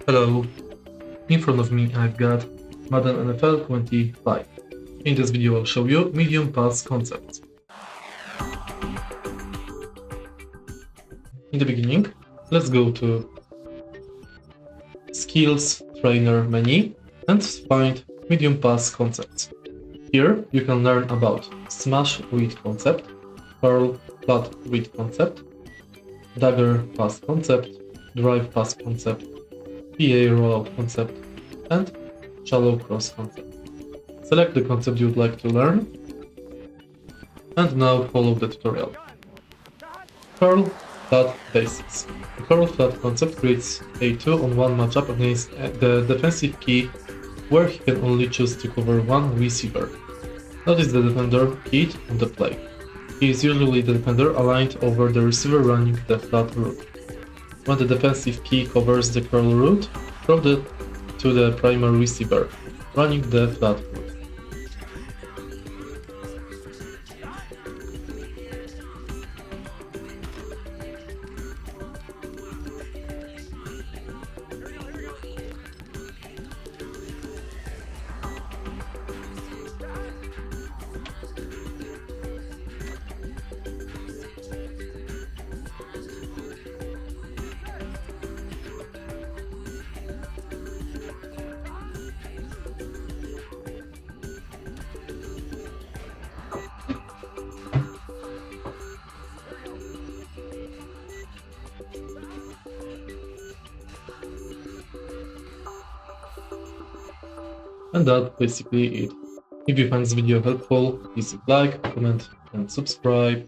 Hello, in front of me I've got Madden NFL 25. In this video I'll show you medium pass concepts. In the beginning, let's go to Skills Trainer menu and find medium pass concepts. Here you can learn about smash read concept, curl flat read concept, dagger pass concept, drive pass concept, PA rollout concept, and shallow cross concept. Select the concept you would like to learn, and now follow the tutorial. Curl flat basics. The curl flat concept creates a 2-on-1 matchup against the defensive key where he can only choose to cover one receiver. Notice the defender keyed on the play. He is usually the defender aligned over the receiver running the flat route. When the defensive key covers the curl route, throw it to the primary receiver, running the flat route. And that's basically it. If you find this video helpful, please like, comment and subscribe.